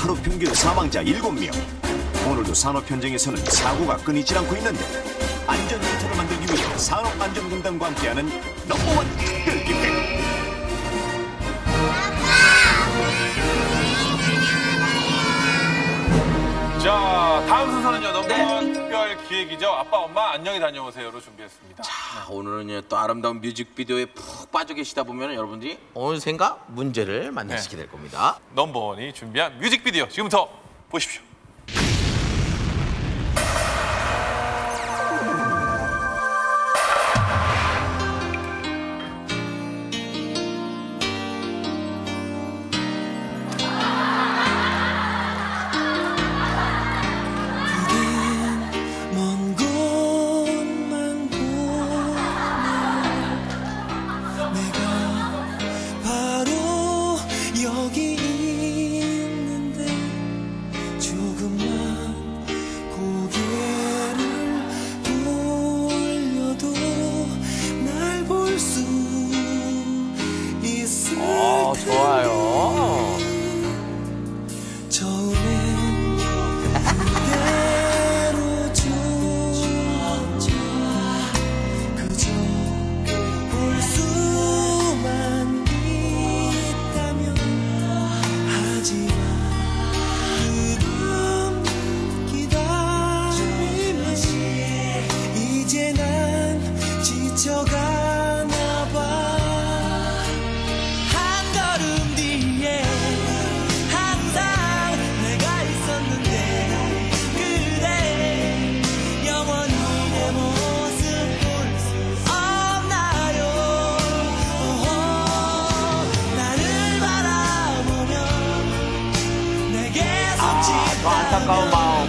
하루 평균 사망자 7명. 오늘도 산업 현장에서는 사고가 끊이질 않고 있는데 안전센터를 만들기 위해 산업안전공단과 함께하는 넘버원 특별기획. 자, 다음 순서는요. 넘버원 특별 기획이죠. 아빠, 엄마 안녕히 다녀오세요로 준비했습니다. 자, 오늘은요 또 아름다운 뮤직비디오에 푹 빠져 계시다 보면 여러분들이 어느샌가 문제를 만나시게 될 겁니다. 넘버원이 준비한 뮤직비디오 지금부터 보십시오. 좋아요. 처음엔 그대로 줬죠. 그저 볼 수만 있다면. 하지만 그런 기다림에 이제 난 지쳐가나 봐. 안타까운 마음.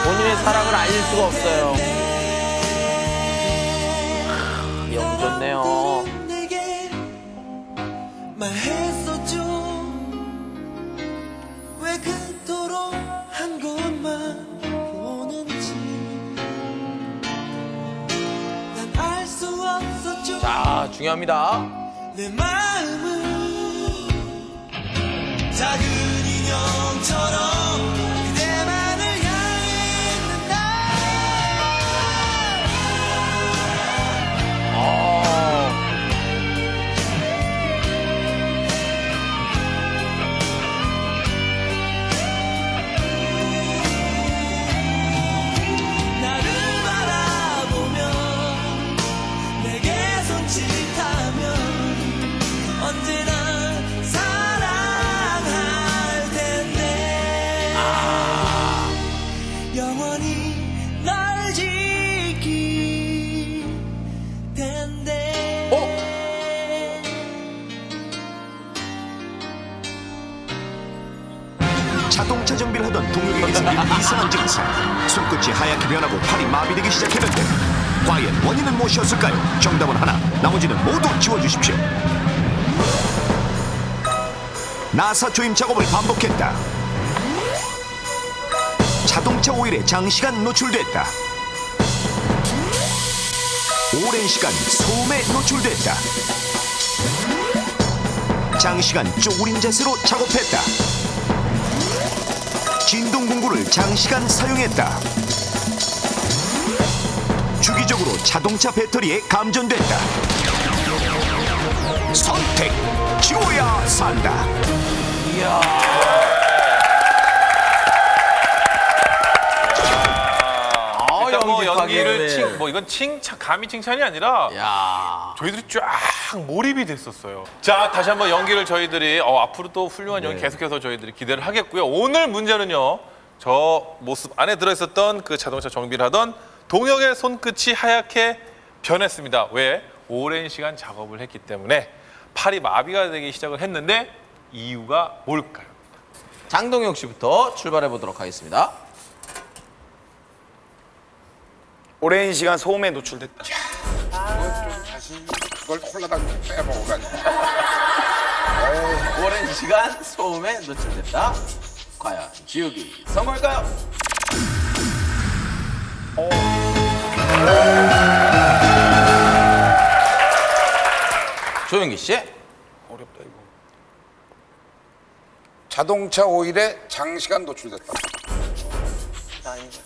본인의 사랑을 알릴 수가 없어요. 영 좋네요. 말했었죠. 왜 그토록 한 곳만 보는지 난 알 수 없었죠. 자, 중요합니다. 내 마음은 작은 인형처럼 그대만을 향했는다. 나를 바라보며 내게 손짓하면 언제나 영원히 널 지킬 텐데. 자동차 정비를 하던 동혁에게 생긴 이상한 증상. 손끝이 하얗게 변하고 팔이 마비되기 시작했는데 과연 원인은 무엇이었을까요? 정답은 하나, 나머지는 모두 지워주십시오. 나사 조임 작업을 반복했다. 자동차 오일에 장시간 노출됐다. 오랜 시간 소음에 노출됐다. 장시간 쪼그린 자세로 작업했다. 진동 공구를 장시간 사용했다. 주기적으로 자동차 배터리에 감전됐다. 선택, 지워야 산다. 이야. 연기를 이건 감히 칭찬이 아니라 야. 저희들이 쫙 몰입이 됐었어요. 자, 다시 한번 연기를 저희들이 앞으로 또 훌륭한 연기 계속해서 저희들이 기대를 하겠고요. 오늘 문제는요. 저 모습 안에 들어있었던 그 자동차 정비를 하던 동혁의 손끝이 하얗게 변했습니다. 왜? 오랜 시간 작업을 했기 때문에 팔이 마비가 되기 시작을 했는데 이유가 뭘까요? 장동혁 씨부터 출발해 보도록 하겠습니다. 오랜 시간 소음에 노출됐다. 그걸 콜라당 빼먹어가지고. 오랜 시간 소음에 노출됐다. 과연 지우기 성공일까요? 조영기 씨. 어렵다 이거. 자동차 오일에 장시간 노출됐다. 아닌가?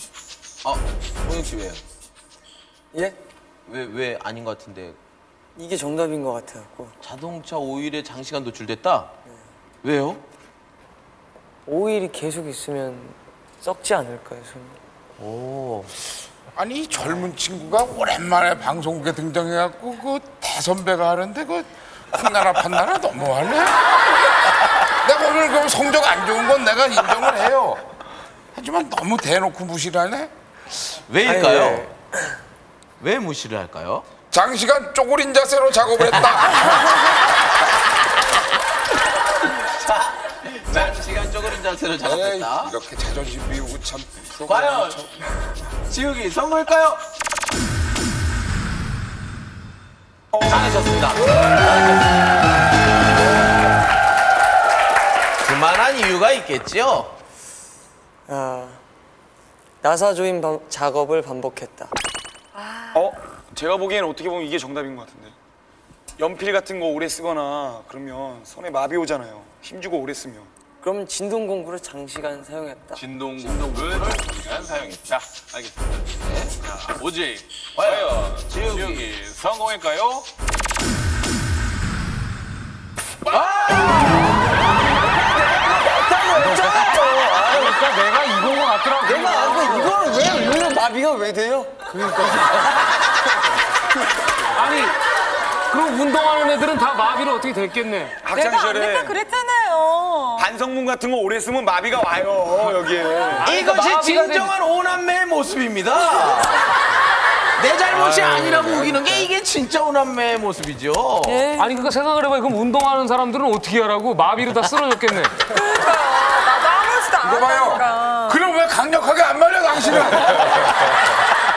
홍영 씨 왜요? 예? 왜 아닌 것 같은데? 이게 정답인 것 같아갖고. 자동차 오일에 장시간 노출됐다? 왜요? 오일이 계속 있으면 썩지 않을까요, 손이? 오. 아니 이 젊은 친구가 오랜만에 방송국에 등장해갖고 그 대선배가 하는데 그 콩나라 판나라 너무하네. 내가 오늘 그 성적 안 좋은 건 내가 인정을 해요. 하지만 너무 대놓고 무시를 하네. 왜일까요? 아니, 왜 무시를 할까요? 장시간 쪼그린 자세로 작업을 했다. 장시간 쪼그린 자세로 에이, 작업했다. 이렇게 자존심 비우고 참. 과연 지우기 성공일까요? 잘하셨습니다. 그만한 이유가 있겠죠? 나사 조임 작업을 반복했다. 제가 보기에는 어떻게 보면 이게 정답인 것 같은데. 연필 같은 거 오래 쓰거나 그러면 손에 마비 오잖아요. 힘주고 오래 쓰면. 그럼 진동 공구를 장시간 사용했다. 진동공구를 장시간 사용했다. 알겠습니다. 네. 자, 오지. 과연 지우기 성공일까요? 내가 이건 것 같더라고. 이거는 왜 마비가 왜 돼요? 아니, 그럼 운동하는 애들은 다 마비를 어떻게 됐겠네. 학창 내가 안 시절에 됐다 그랬잖아요. 반성문 같은 거 오래 쓰면 마비가 와요 여기에. 이것이 마비가 진정한 오남매의 모습입니다. 내 잘못이 아니라고 우기는 게 이게 진짜 오남매의 모습이죠. 예. 아니, 그러니까 생각을 해봐요. 그럼 운동하는 사람들은 어떻게 하라고? 마비로 다 쓰러졌겠네. 그러니까 나도 아무렇지도 이거 봐요. 않았다니까. 그럼 왜 강력하게 안 말려 당신은?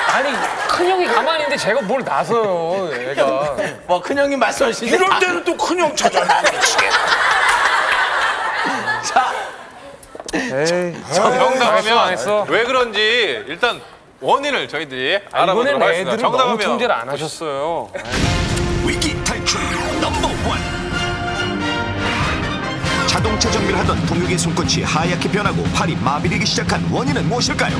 아니, 큰형이 가만히 있는데 제가 뭘 나서요, 얘가. 뭐 큰형님 말씀하시는데 이럴 때는 또 큰형 찾아내. 자, 정답하면 안 했어. 왜 그런지 일단 원인을 저희들이 알아보도록 이번엔 하겠습니다. 애들은 너무 정답하면 통제를 안 하셨어요. 위기 탈출 넘버 원. 자동차 정비를 하던 동혁의 손끝이 하얗게 변하고 팔이 마비되기 시작한 원인은 무엇일까요?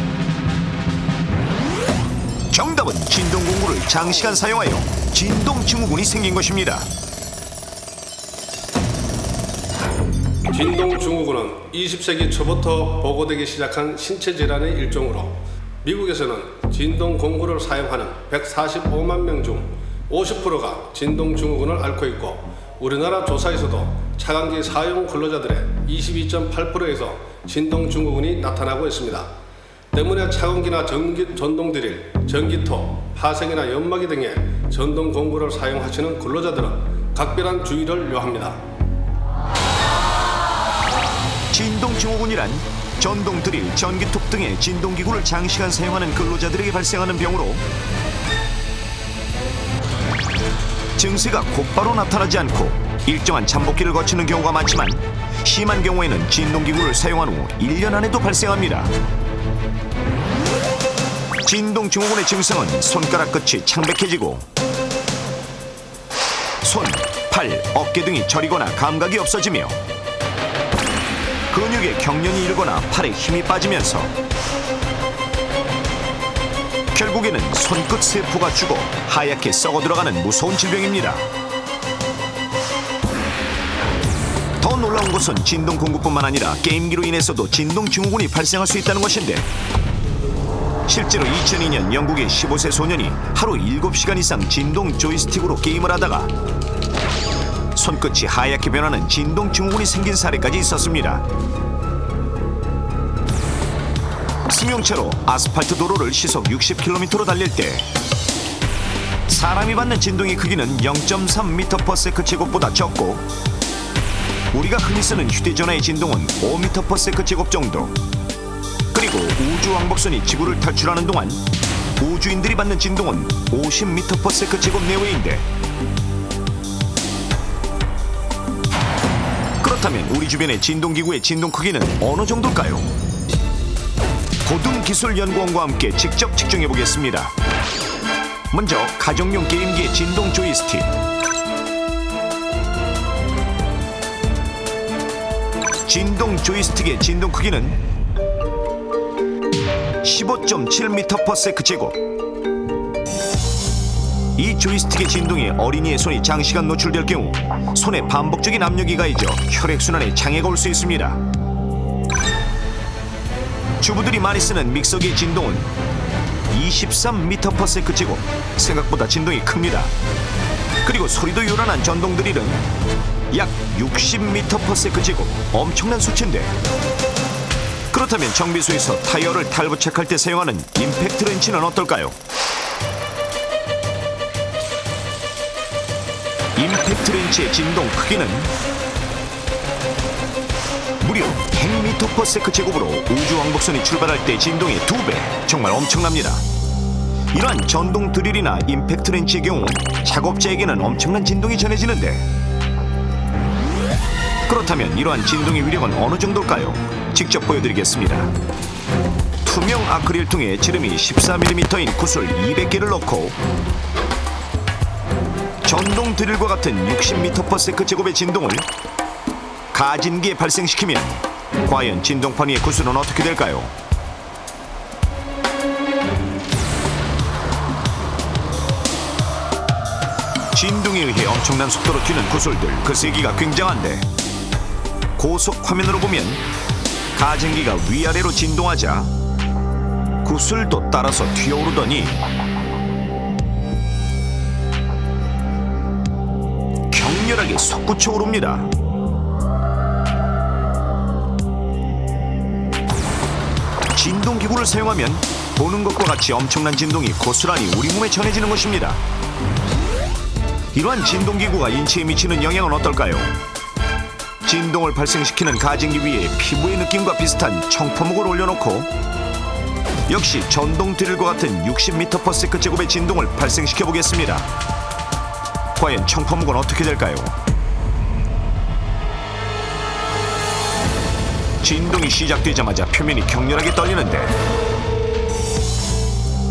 정답은 진동공구를 장시간 사용하여 진동증후군이 생긴 것입니다. 진동증후군은 20세기 초부터 보고되기 시작한 신체 질환의 일종으로 미국에서는 진동공구를 사용하는 145만 명 중 50%가 진동증후군을 앓고 있고 우리나라 조사에서도 차광기 사용 근로자들의 22.8%에서 진동증후군이 나타나고 있습니다. 때문에 차광기나 전동 드릴, 전기톱, 파생이나 연마기 등의 전동공구를 사용하시는 근로자들은 각별한 주의를 요합니다. 진동증후군이란 전동 드릴, 전기톱 등의 진동기구를 장시간 사용하는 근로자들에게 발생하는 병으로 증세가 곧바로 나타나지 않고 일정한 잠복기를 거치는 경우가 많지만 심한 경우에는 진동기구를 사용한 후 1년 안에도 발생합니다. 진동증후군의 증상은 손가락 끝이 창백해지고 손, 팔, 어깨 등이 저리거나 감각이 없어지며 근육에 경련이 일거나 팔에 힘이 빠지면서 결국에는 손끝 세포가 죽어 하얗게 썩어 들어가는 무서운 질병입니다. 더 놀라운 것은 진동공구뿐만 아니라 게임기로 인해서도 진동증후군이 발생할 수 있다는 것인데 실제로 2002년 영국의 15세 소년이 하루 7시간 이상 진동 조이스틱으로 게임을 하다가 손끝이 하얗게 변하는 진동증후군이 생긴 사례까지 있었습니다. 승용차로 아스팔트 도로를 시속 60km로 달릴 때 사람이 받는 진동의 크기는 0.3m/s 제곱보다 적고 우리가 흔히 쓰는 휴대전화의 진동은 5m/s 제곱 정도. 그리고 우주왕복선이 지구를 탈출하는 동안 우주인들이 받는 진동은 50m/s 제곱 내외인데 그렇다면 우리 주변의 진동기구의 진동 크기는 어느 정도일까요? 고등기술연구원과 함께 직접 측정해보겠습니다. 먼저 가정용 게임기의 진동 조이스틱 진동 조이스틱의 진동 크기는 15.7m/s 제곱. 이 조이스틱의 진동에 어린이의 손이 장시간 노출될 경우 손에 반복적인 압력이 가해져 혈액순환에 장애가 올 수 있습니다. 주부들이 많이 쓰는 믹서기의 진동은 23m/s 제곱. 생각보다 진동이 큽니다. 그리고 소리도 요란한 전동 드릴은 약 60m/s 제곱. 엄청난 수치인데, 그렇다면 정비소에서 타이어를 탈부착할 때 사용하는 임팩트 렌치는 어떨까요? 임팩트 렌치의 진동 크기는 무려 100m/s 제곱으로 우주왕복선이 출발할 때 진동의 2배. 정말 엄청납니다. 이러한 전동 드릴이나 임팩트 렌치의 경우 작업자에게는 엄청난 진동이 전해지는데, 그렇다면 이러한 진동의 위력은 어느 정도일까요? 직접 보여드리겠습니다. 투명 아크릴통에 지름이 14mm인 구슬 200개를 넣고 전동 드릴과 같은 60m/s 제곱의 진동을 가진기에 발생시키면 과연 진동판 위의 구슬은 어떻게 될까요? 진동에 의해 엄청난 속도로 튀는 구슬들, 그 세기가 굉장한데, 고속 화면으로 보면 가진기가 위아래로 진동하자 구슬도 따라서 튀어오르더니 격렬하게 솟구쳐 오릅니다. 진동기구를 사용하면 보는 것과 같이 엄청난 진동이 고스란히 우리 몸에 전해지는 것입니다. 이러한 진동기구가 인체에 미치는 영향은 어떨까요? 진동을 발생시키는 가진기 위에 피부의 느낌과 비슷한 청포묵을 올려놓고 역시 전동 드릴과 같은 60m/s 제곱의 진동을 발생시켜 보겠습니다. 과연 청포묵은 어떻게 될까요? 진동이 시작되자마자 표면이 격렬하게 떨리는데,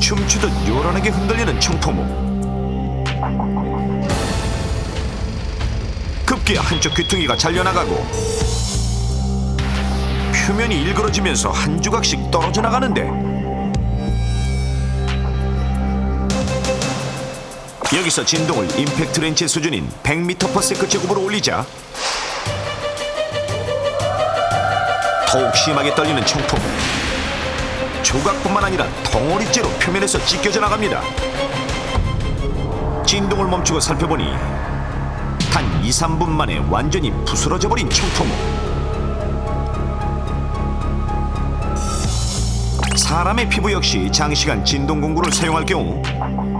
춤추듯 요란하게 흔들리는 청포묵. 급기야 한쪽 귀퉁이가 잘려나가고 표면이 일그러지면서 한 조각씩 떨어져 나가는데, 여기서 진동을 임팩트 렌치 수준인 100m/s 제곱으로 올리자 더욱 심하게 떨리는 청포묵. 조각뿐만 아니라 덩어리째로 표면에서 찢겨져 나갑니다. 진동을 멈추고 살펴보니 단 2~3분 만에 완전히 부스러져 버린 청포묵. 사람의 피부 역시 장시간 진동 공구를 사용할 경우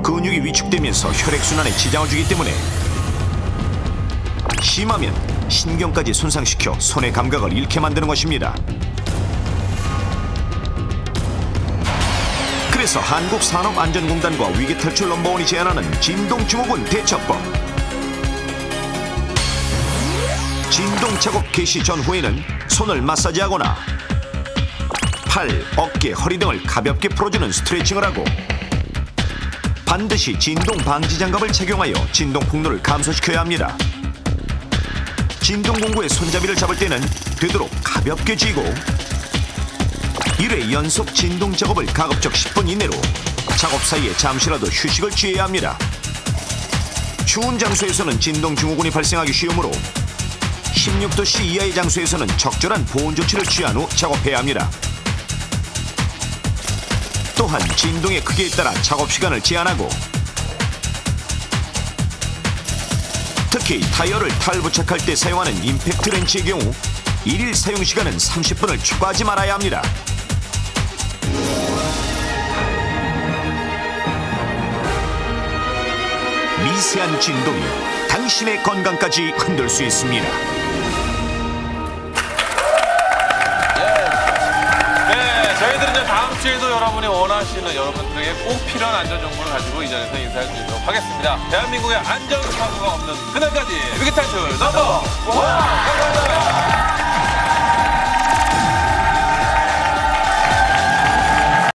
근육이 위축되면서 혈액순환에 지장을 주기 때문에 심하면 신경까지 손상시켜 손의 감각을 잃게 만드는 것입니다. 그래서 한국산업안전공단과 위기탈출 넘버원이 제안하는 진동증후군 대처법. 진동 작업 개시 전후에는 손을 마사지하거나 팔, 어깨, 허리 등을 가볍게 풀어주는 스트레칭을 하고 반드시 진동 방지 장갑을 착용하여 진동 폭로를 감소시켜야 합니다. 진동 공구의 손잡이를 잡을 때는 되도록 가볍게 쥐고 1회 연속 진동 작업을 가급적 10분 이내로 작업 사이에 잠시라도 휴식을 취해야 합니다. 추운 장소에서는 진동 증후군이 발생하기 쉬우므로 16도씨 이하의 장소에서는 적절한 보온 조치를 취한 후 작업해야 합니다. 또한 진동의 크기에 따라 작업 시간을 제한하고 특히 타이어를 탈부착할 때 사용하는 임팩트 렌치의 경우 1일 사용 시간은 30분을 초과하지 말아야 합니다. 미세한 진동이 당신의 건강까지 흔들 수 있습니다. 저희들은 다음 주에도 여러분이 원하시는 여러분들에게 꼭 필요한 안전 정보를 가지고 이 자리에서 인사드리도록 하겠습니다. 대한민국의 안전 사고가 없는 그날까지 위기탈출 넘버원! 감사합니다.